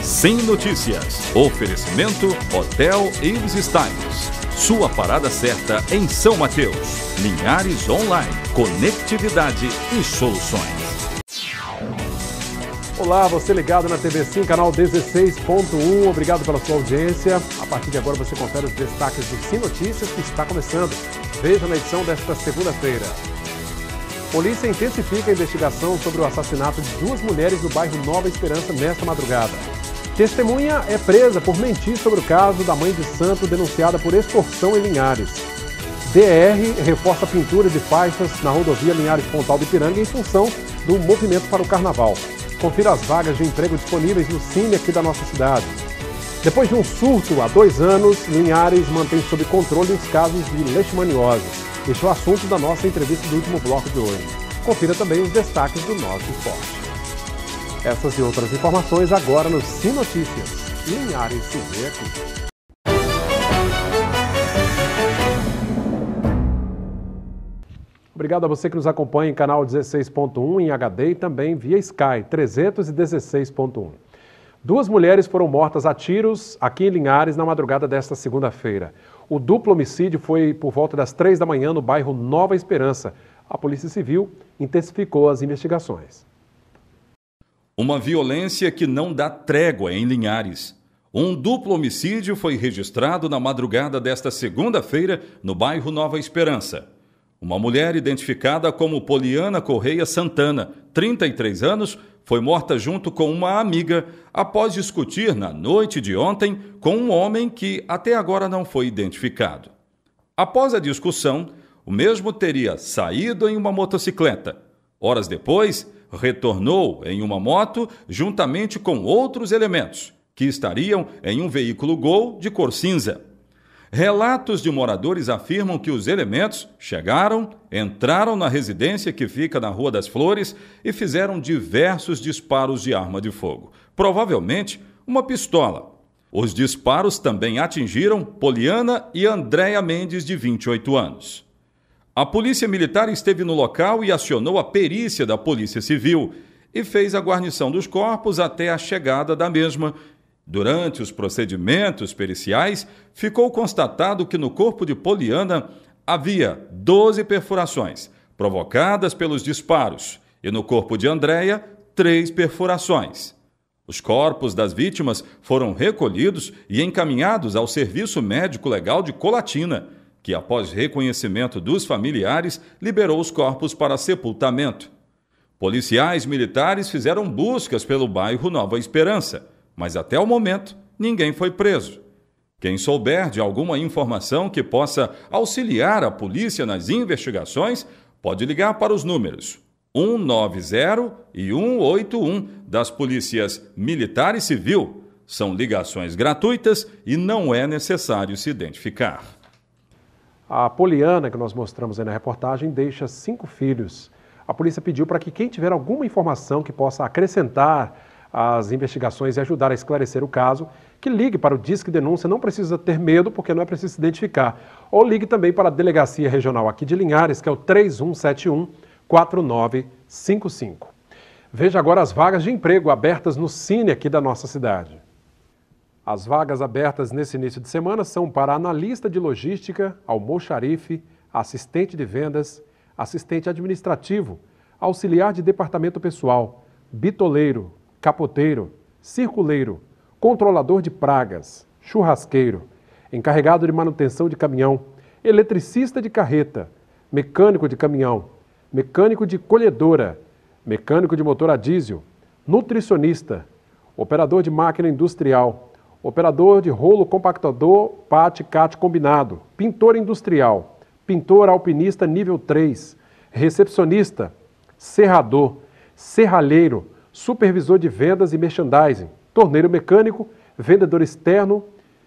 Sem Notícias. Oferecimento Hotel Ibis Styles. Sua parada certa em São Mateus. Linhares Online. Conectividade e soluções. Olá, você ligado na TV Sim, canal 16.1. Obrigado pela sua audiência. A partir de agora você confere os destaques do Sim Notícias, que está começando. Veja na edição desta segunda-feira. Polícia intensifica a investigação sobre o assassinato de 2 mulheres no bairro Nova Esperança nesta madrugada. Testemunha é presa por mentir sobre o caso da mãe de santo denunciada por extorsão em Linhares. DR reforça a pintura de faixas na rodovia Linhares-Pontal do Ipiranga em função do movimento para o carnaval. Confira as vagas de emprego disponíveis no Cine aqui da nossa cidade. Depois de um surto há 2 anos, Linhares mantém sob controle os casos de leishmaniose. Este é o assunto da nossa entrevista do último bloco de hoje. Confira também os destaques do nosso esporte. Essas e outras informações agora no Sim Notícias. Linhares se vê aqui. Obrigado a você que nos acompanha em canal 16.1 em HD e também via Sky 316.1. 2 mulheres foram mortas a tiros aqui em Linhares na madrugada desta segunda-feira. O duplo homicídio foi por volta das 3 da manhã no bairro Nova Esperança. A Polícia Civil intensificou as investigações. Uma violência que não dá trégua em Linhares. Um duplo homicídio foi registrado na madrugada desta segunda-feira no bairro Nova Esperança. Uma mulher identificada como Poliana Correia Santana, 33 anos, foi morta junto com uma amiga após discutir na noite de ontem com um homem que até agora não foi identificado. Após a discussão, o mesmo teria saído em uma motocicleta. Horas depois, retornou em uma moto juntamente com outros elementos, que estariam em um veículo Gol de cor cinza. Relatos de moradores afirmam que os elementos chegaram, entraram na residência que fica na Rua das Flores e fizeram diversos disparos de arma de fogo, provavelmente uma pistola. Os disparos também atingiram Poliana e Andréia Mendes, de 28 anos. A Polícia Militar esteve no local e acionou a perícia da Polícia Civil e fez a guarnição dos corpos até a chegada da mesma. Durante os procedimentos periciais, ficou constatado que no corpo de Poliana havia 12 perfurações, provocadas pelos disparos, e no corpo de Andréia, 3 perfurações. Os corpos das vítimas foram recolhidos e encaminhados ao Serviço Médico Legal de Colatina, que, após reconhecimento dos familiares, liberou os corpos para sepultamento. Policiais militares fizeram buscas pelo bairro Nova Esperança, mas até o momento ninguém foi preso. Quem souber de alguma informação que possa auxiliar a polícia nas investigações, pode ligar para os números 190 e 181 das Polícias Militar e Civil. São ligações gratuitas e não é necessário se identificar. A Poliana, que nós mostramos aí na reportagem, deixa 5 filhos. A polícia pediu para que quem tiver alguma informação que possa acrescentar às investigações e ajudar a esclarecer o caso, que ligue para o Disque Denúncia, não precisa ter medo, porque não é preciso se identificar. Ou ligue também para a Delegacia Regional aqui de Linhares, que é o 3171-4955. Veja agora as vagas de emprego abertas no Cine aqui da nossa cidade. As vagas abertas nesse início de semana são para analista de logística, almoxarife, assistente de vendas, assistente administrativo, auxiliar de departamento pessoal, bitoleiro, capoteiro, circuleiro, controlador de pragas, churrasqueiro, encarregado de manutenção de caminhão, eletricista de carreta, mecânico de caminhão, mecânico de colhedora, mecânico de motor a diesel, nutricionista, operador de máquina industrial, operador de rolo compactador PAT-CAT combinado, pintor industrial, pintor alpinista nível 3, recepcionista, serrador, serralheiro, supervisor de vendas e merchandising, torneiro mecânico, vendedor externo,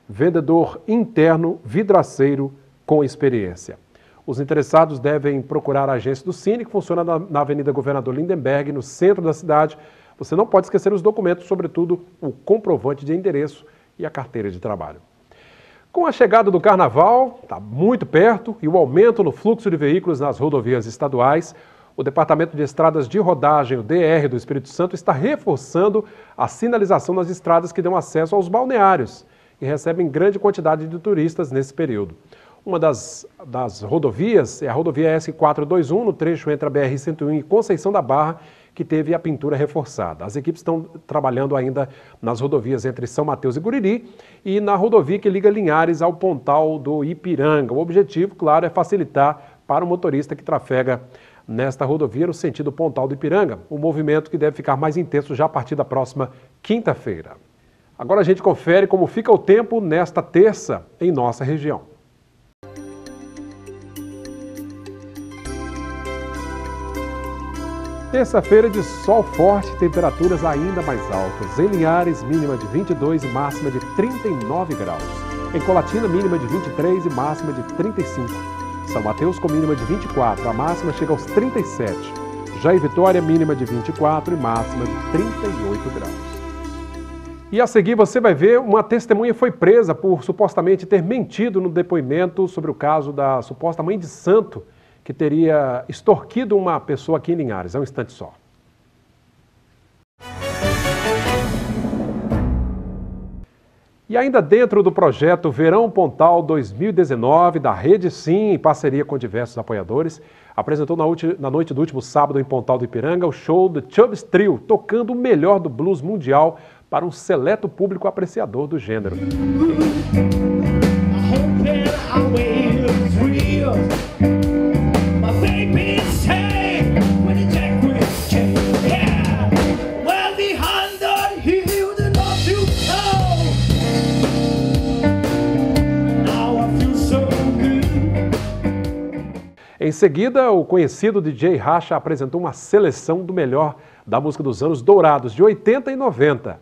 vendedor interno, vidraceiro com experiência. Os interessados devem procurar a agência do Cine, que funciona na Avenida Governador Lindenberg, no centro da cidade. Você não pode esquecer os documentos, sobretudo o comprovante de endereço e a carteira de trabalho. Com a chegada do Carnaval, está muito perto, e o aumento no fluxo de veículos nas rodovias estaduais, O Departamento de Estradas de Rodagem, o DR do Espírito Santo, está reforçando a sinalização nas estradas que dão acesso aos balneários e recebem grande quantidade de turistas nesse período. Uma das rodovias é a rodovia S421, no trecho entre a BR-101 e Conceição da Barra, que teve a pintura reforçada. As equipes estão trabalhando ainda nas rodovias entre São Mateus e Guriri e na rodovia que liga Linhares ao Pontal do Ipiranga. O objetivo, claro, é facilitar para o motorista que trafega nesta rodovia no sentido Pontal do Ipiranga, um movimento que deve ficar mais intenso já a partir da próxima quinta-feira. Agora a gente confere como fica o tempo nesta terça em nossa região. Terça-feira de sol forte, temperaturas ainda mais altas. Em Linhares, mínima de 22 e máxima de 39 graus. Em Colatina, mínima de 23 e máxima de 35. São Mateus com mínima de 24, a máxima chega aos 37. Já em Vitória, mínima de 24 e máxima de 38 graus. E a seguir você vai ver uma testemunha foi presa por supostamente ter mentido no depoimento sobre o caso da suposta mãe de santo que teria extorquido uma pessoa aqui em Linhares. É um instante só. E ainda dentro do projeto Verão Pontal 2019, da Rede Sim, em parceria com diversos apoiadores, apresentou na noite do último sábado em Pontal do Ipiranga o show do Chubbs Trio, tocando o melhor do blues mundial para um seleto público apreciador do gênero. Em seguida, o conhecido DJ Racha apresentou uma seleção do melhor da música dos anos dourados, de 80 e 90.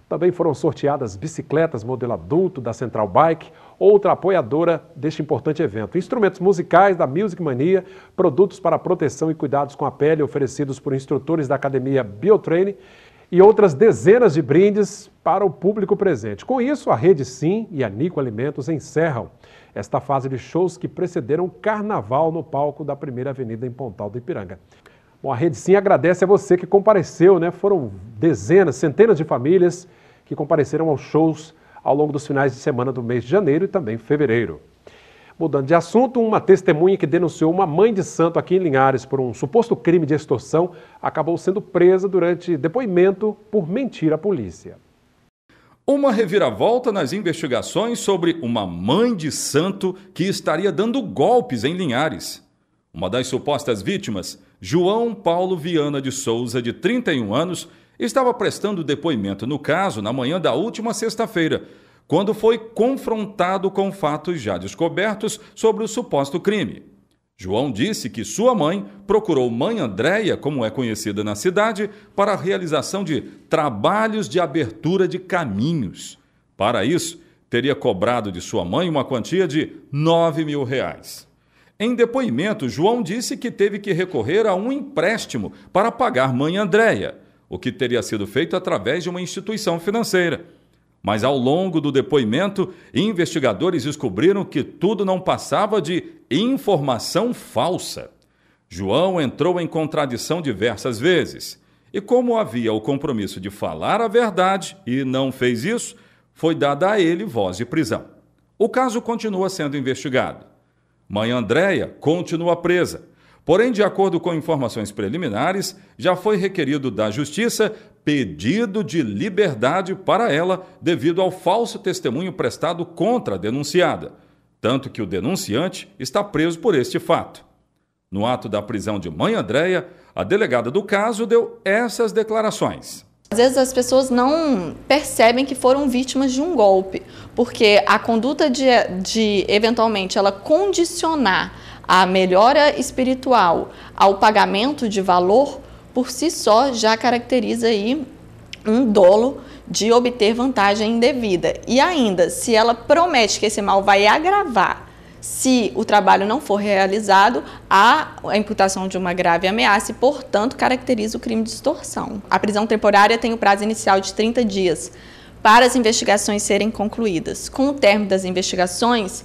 Também foram sorteadas bicicletas modelo adulto da Central Bike, outra apoiadora deste importante evento. Instrumentos musicais da Music Mania, produtos para proteção e cuidados com a pele oferecidos por instrutores da academia Biotraining e outras dezenas de brindes para o público presente. Com isso, a Rede Sim e a Nico Alimentos encerram esta fase de shows que precederam o carnaval no palco da Primeira Avenida em Pontal do Ipiranga. Bom, a Rede Sim agradece a você que compareceu, né? Foram dezenas, centenas de famílias que compareceram aos shows ao longo dos finais de semana do mês de janeiro e também fevereiro. Mudando de assunto, uma testemunha que denunciou uma mãe de santo aqui em Linhares por um suposto crime de extorsão acabou sendo presa durante depoimento por mentir à polícia. Uma reviravolta nas investigações sobre uma mãe de santo que estaria dando golpes em Linhares. Uma das supostas vítimas, João Paulo Viana de Souza, de 31 anos, estava prestando depoimento no caso na manhã da última sexta-feira, quando foi confrontado com fatos já descobertos sobre o suposto crime. João disse que sua mãe procurou Mãe Andréia, como é conhecida na cidade, para a realização de trabalhos de abertura de caminhos. Para isso, teria cobrado de sua mãe uma quantia de R$ 9.000. Em depoimento, João disse que teve que recorrer a um empréstimo para pagar Mãe Andréia, o que teria sido feito através de uma instituição financeira. Mas ao longo do depoimento, investigadores descobriram que tudo não passava de informação falsa. João entrou em contradição diversas vezes. E como havia o compromisso de falar a verdade e não fez isso, foi dada a ele voz de prisão. O caso continua sendo investigado. Mãe Andréia continua presa. Porém, de acordo com informações preliminares, já foi requerido da Justiça pedido de liberdade para ela devido ao falso testemunho prestado contra a denunciada, tanto que o denunciante está preso por este fato. No ato da prisão de Mãe Andréia, a delegada do caso deu essas declarações. Às vezes as pessoas não percebem que foram vítimas de um golpe, porque a conduta de eventualmente ela condicionar a melhora espiritual ao pagamento de valor, por si só já caracteriza aí um dolo de obter vantagem indevida. E ainda, se ela promete que esse mal vai agravar, se o trabalho não for realizado, há a imputação de uma grave ameaça e, portanto, caracteriza o crime de extorsão. A prisão temporária tem o prazo inicial de 30 dias para as investigações serem concluídas. Com o término das investigações,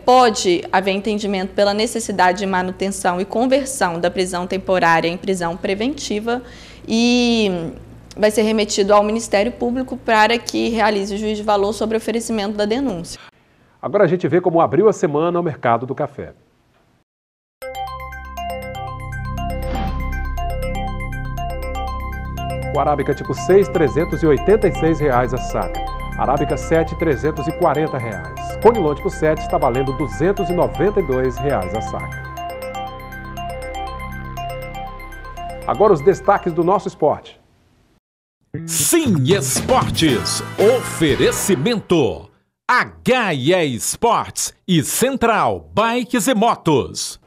pode haver entendimento pela necessidade de manutenção e conversão da prisão temporária em prisão preventiva e vai ser remetido ao Ministério Público para que realize o juízo de valor sobre o oferecimento da denúncia. Agora a gente vê como abriu a semana o mercado do café. O Arábica tipo 6, R$ 386 a saca. Arábica 7, R$ 340. Conilon tipo 7 está valendo R$ 292 a saca. Agora os destaques do nosso esporte. Sim Esportes, oferecimento HE Esportes e Central Bikes e Motos.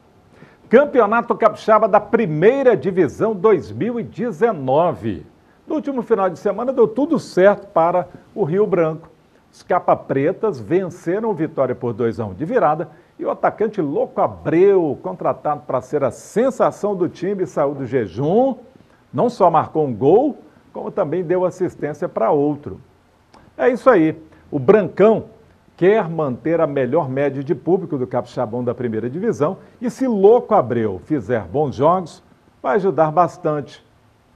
Campeonato Capixaba da Primeira Divisão 2019. No último final de semana deu tudo certo para o Rio Branco. Os capa-pretas venceram o Vitória por 2-1 de virada e o atacante Louco Abreu, contratado para ser a sensação do time, saiu do jejum, não só marcou um gol, como também deu assistência para outro. É isso aí, o Brancão quer manter a melhor média de público do Capixabão da Primeira Divisão e se Louco Abreu fizer bons jogos, vai ajudar bastante.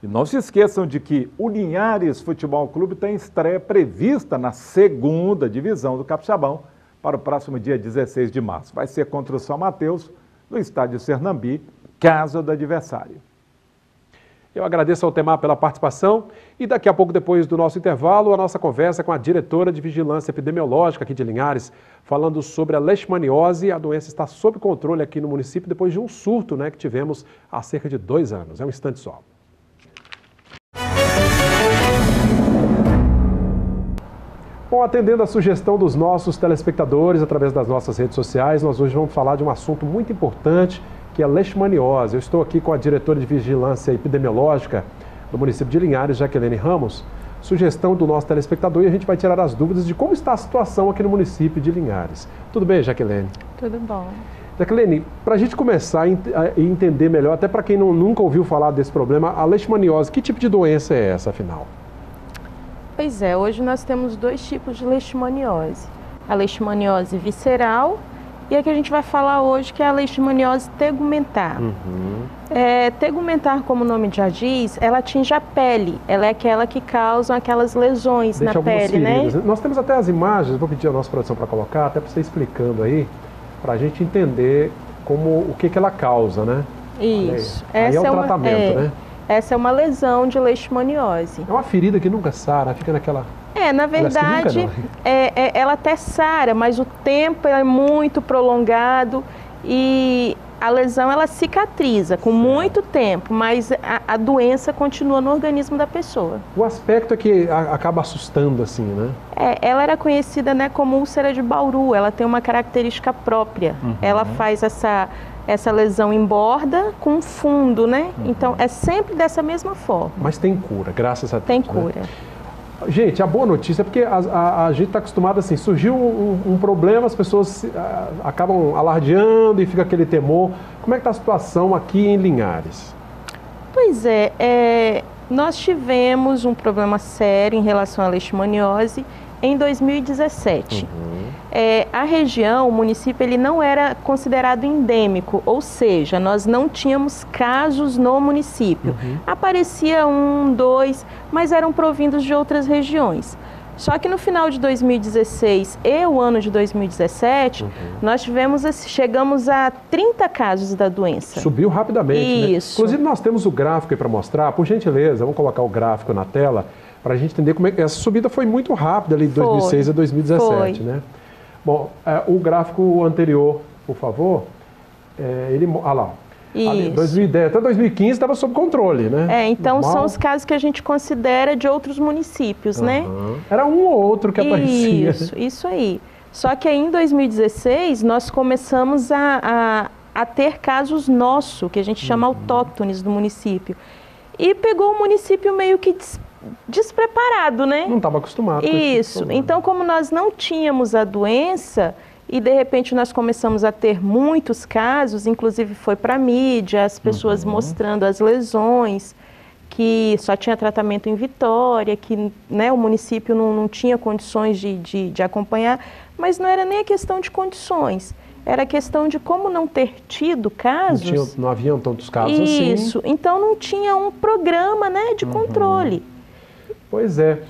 E não se esqueçam de que o Linhares Futebol Clube tem estreia prevista na segunda divisão do Capixabão para o próximo dia 16 de março. Vai ser contra o São Mateus, no estádio Sernambi, casa do adversário. Eu agradeço ao Temar pela participação e daqui a pouco, depois do nosso intervalo, a nossa conversa com a diretora de Vigilância Epidemiológica aqui de Linhares, falando sobre a leishmaniose. A doença está sob controle aqui no município depois de um surto, que tivemos há cerca de 2 anos. É um instante só. Bom, atendendo a sugestão dos nossos telespectadores através das nossas redes sociais, nós hoje vamos falar de um assunto muito importante, que é a leishmaniose. Eu estou aqui com a diretora de Vigilância Epidemiológica do município de Linhares, Jaqueline Ramos. Sugestão do nosso telespectador e a gente vai tirar as dúvidas de como está a situação aqui no município de Linhares. Tudo bem, Jaqueline? Tudo bom. Jaqueline, para a gente começar a entender melhor, até para quem nunca ouviu falar desse problema, a leishmaniose, que tipo de doença é essa, afinal? Pois é, hoje nós temos 2 tipos de leishmaniose. A leishmaniose visceral e a que a gente vai falar hoje, que é a leishmaniose tegumentar. Tegumentar, como o nome já diz, ela atinge a pele. Ela é aquela que causa aquelas lesões na pele, né? Nós temos até as imagens, vou pedir a nossa produção para colocar, até para você explicando aí, para a gente entender o que ela causa, né? Isso. Aí é o tratamento, né? Essa é uma lesão de leishmaniose. É uma ferida que nunca sara, fica naquela... Na verdade, ela até sara, mas o tempo é muito prolongado e a lesão ela cicatriza com muito tempo, mas a doença continua no organismo da pessoa. O aspecto é que acaba assustando assim, né? Ela era conhecida, como úlcera de Bauru, ela tem uma característica própria. Ela faz essa lesão em borda com fundo, né? Então é sempre dessa mesma forma. Mas tem cura, graças a Deus. Tem cura. Gente, a boa notícia é porque a gente está acostumado assim, surgiu um problema, as pessoas acabam alardeando e fica aquele temor. Como é que está a situação aqui em Linhares? Pois nós tivemos um problema sério em relação à leishmaniose em 2017. A região, o município, ele não era considerado endêmico, ou seja, nós não tínhamos casos no município. Aparecia 1, 2, mas eram provindos de outras regiões. Só que no final de 2016 e o ano de 2017, nós chegamos a 30 casos da doença. Subiu rapidamente, Isso. né? Inclusive nós temos o gráfico aí para mostrar, por gentileza, vamos colocar o gráfico na tela, para a gente entender como é que essa subida foi muito rápida ali de 2006 a 2017, né? Bom, o gráfico anterior, por favor, olha lá. Ali, 2010 até 2015 estava sob controle, né? Então são os casos que a gente considera de outros municípios, né? Era um ou outro que aparecia. Isso aí. Só que aí em 2016 nós começamos a ter casos nossos, que a gente chama autóctones do município. E pegou o município meio que despreparado, né? Não estava acostumado. Isso. Então, como nós não tínhamos a doença e de repente nós começamos a ter muitos casos, inclusive foi para a mídia, as pessoas mostrando as lesões, que só tinha tratamento em Vitória, que, né, o município não tinha condições de acompanhar, mas não era nem a questão de condições, era a questão de como não ter tido casos. Não haviam tantos casos assim. Isso, então não tinha um programa, né, de controle. Pois é.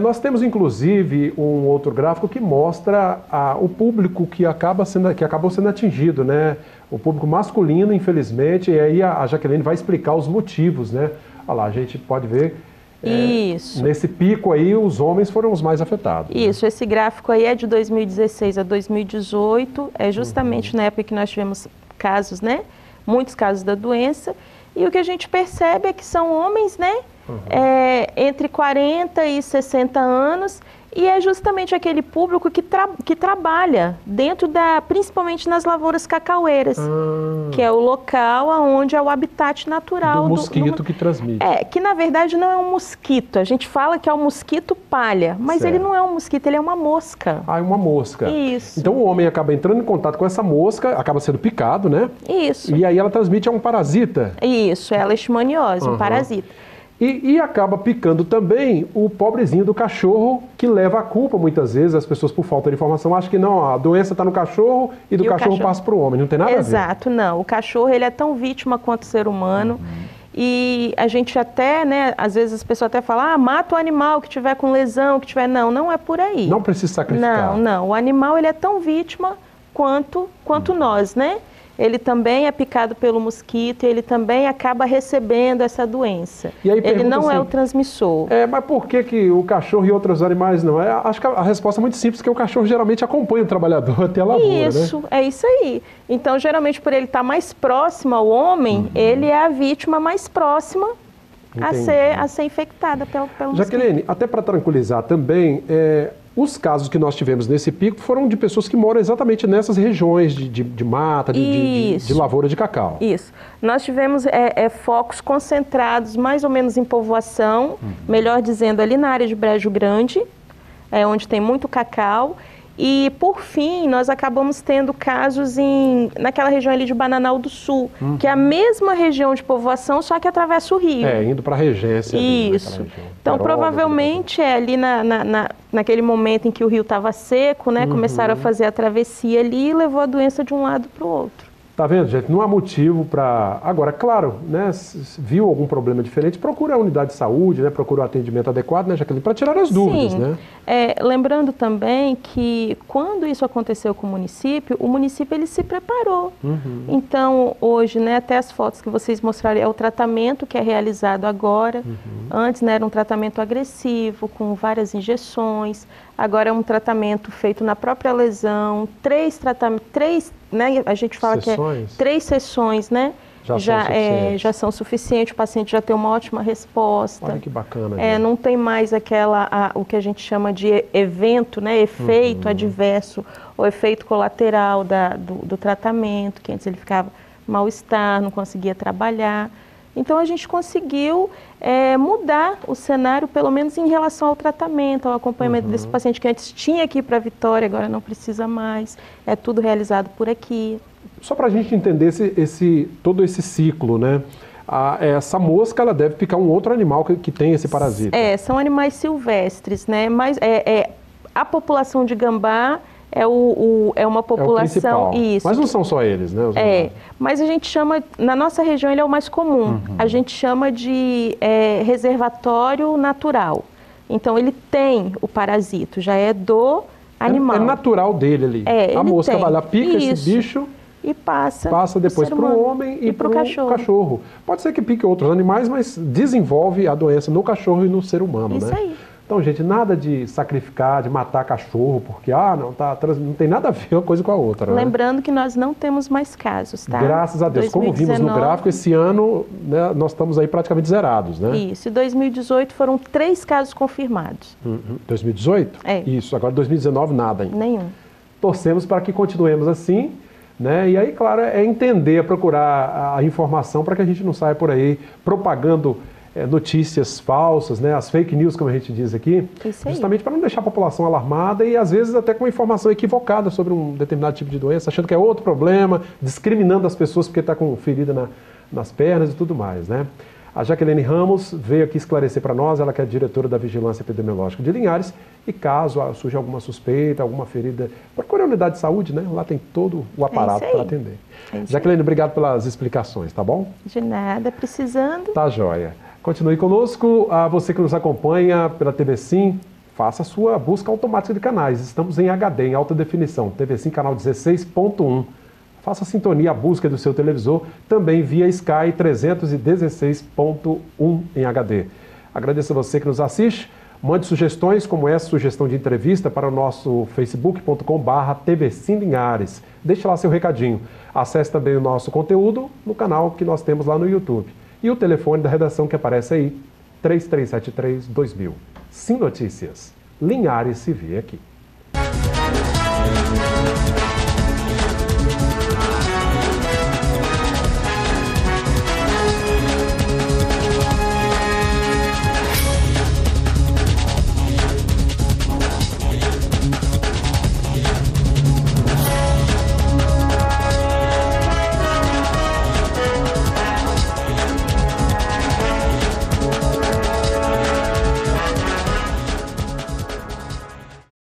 Nós temos inclusive um outro gráfico que mostra o público que acabou sendo atingido, né? O público masculino, infelizmente, e aí a Jaqueline vai explicar os motivos, né? Olha lá, a gente pode ver. Isso. Nesse pico aí, os homens foram os mais afetados. Isso, né? Esse gráfico aí é de 2016 a 2018, é justamente na época que nós tivemos casos, né? Muitos casos da doença. E o que a gente percebe é que são homens, né? Entre 40 e 60 anos, e é justamente aquele público que trabalha dentro principalmente nas lavouras cacaueiras, que é o local onde é o habitat natural do mosquito que transmite. Que na verdade não é um mosquito, a gente fala que é um mosquito palha, mas certo. Ele não é um mosquito, ele é uma mosca. É uma mosca. Isso. Então o homem acaba entrando em contato com essa mosca, acaba sendo picado, né? Isso. E aí ela transmite a um parasita. Isso, é a leishmaniose, um parasita. E acaba picando também o pobrezinho do cachorro, que leva a culpa muitas vezes, as pessoas por falta de informação acham que não, a doença está no cachorro e do cachorro passa para o homem, não tem nada a ver. Exato, não. O cachorro ele é tão vítima quanto o ser humano. E a gente até, né, às vezes as pessoas até falam, mata o animal que tiver com lesão, que tiver... Não é por aí. Não precisa sacrificar. Não. O animal ele é tão vítima quanto nós, né? Ele também é picado pelo mosquito e ele também acaba recebendo essa doença. E aí ele não assim, é o transmissor. Mas por que o cachorro e outros animais não? Acho que a resposta é muito simples, porque o cachorro geralmente acompanha o trabalhador até a lavoura, Isso, né? É isso aí. Então, geralmente, por ele estar mais próximo ao homem, ele é a vítima mais próxima a ser infectada pelo mosquito. Jaqueline, até para tranquilizar também, os casos que nós tivemos nesse pico foram de pessoas que moram exatamente nessas regiões de mata, de lavoura de cacau. Isso. Nós tivemos focos concentrados mais ou menos em povoação, melhor dizendo, ali na área de Brejo Grande, onde tem muito cacau. E, por fim, nós acabamos tendo casos naquela região ali de Bananal do Sul, que é a mesma região de povoação, só que atravessa o rio. Indo para a regência. Isso. Então, provavelmente, ali naquele momento em que o rio estava seco, né, começaram a fazer a travessia ali e levou a doença de um lado para o outro. Tá vendo, gente? Não há motivo para... Agora, claro, né, se viu algum problema diferente, procura a unidade de saúde, né, procura o atendimento adequado, né, Jaqueline, para tirar as dúvidas, Sim. né? Lembrando também que quando isso aconteceu com o município ele se preparou. Então, hoje, né, até as fotos que vocês mostraram, é o tratamento que é realizado agora. Antes, né, era um tratamento agressivo, com várias injeções. Agora é um tratamento feito na própria lesão, três, né, a gente fala sessões. Que é 3 sessões, né? Já são suficientes, o paciente já tem uma ótima resposta. Olha que bacana. Não tem mais o que a gente chama de evento, né, efeito adverso, ou efeito colateral do tratamento, que antes ele ficava mal-estar, não conseguia trabalhar. Então a gente conseguiu mudar o cenário, pelo menos em relação ao tratamento, ao acompanhamento desse paciente que antes tinha que ir para Vitória, agora não precisa mais, é tudo realizado por aqui. Só para a gente entender todo esse ciclo, né? Essa mosca ela deve picar um outro animal que tem esse parasita. São animais silvestres, né? Mas a população de gambá é uma população... Isso. Mas não são só eles, né? Mas a gente chama, na nossa região ele é o mais comum, a gente chama de reservatório natural. Então ele tem o parasito, já é do animal. É natural dele ali. A mosca vai lá, pica esse bicho... E passa depois para o homem e para o cachorro. Pode ser que pique outros animais, mas desenvolve a doença no cachorro e no ser humano, Isso né? aí. Então, gente, nada de sacrificar, de matar cachorro, porque não tem nada a ver uma coisa com a outra. Lembrando que nós não temos mais casos, tá? Graças a Deus. 2019, como vimos no gráfico, esse ano, né, nós estamos aí praticamente zerados, né? Isso. Em 2018 foram 3 casos confirmados. 2018? Isso. Agora 2019 nada ainda. Nenhum. Torcemos para que continuemos assim. Né? E aí, claro, entender, procurar a informação para que a gente não saia por aí propagando notícias falsas, né? As fake news, como a gente diz aqui, justamente para não deixar a população alarmada e às vezes até com uma informação equivocada sobre um determinado tipo de doença, achando que é outro problema, discriminando as pessoas porque está com ferida nas pernas e tudo mais, né? A Jaqueline Ramos veio aqui esclarecer para nós, ela que é diretora da Vigilância Epidemiológica de Linhares, e caso surja alguma suspeita, alguma ferida, procure a unidade de saúde, né? Lá tem todo o aparato para atender. Jaqueline, obrigado pelas explicações, tá bom? De nada, precisando. Tá joia. Continue conosco. A você que nos acompanha pela TV Sim, faça a sua busca automática de canais. Estamos em HD, em alta definição, TV Sim, canal 16.1. Faça a sintonia, a busca do seu televisor, também via Sky 316.1 em HD. Agradeço a você que nos assiste. Mande sugestões como essa, sugestão de entrevista, para o nosso facebook.com/TV Sim Linhares. Deixe lá seu recadinho. Acesse também o nosso conteúdo no canal que nós temos lá no YouTube. E o telefone da redação que aparece aí, 3373-2000. Sim Notícias. Linhares se vê aqui.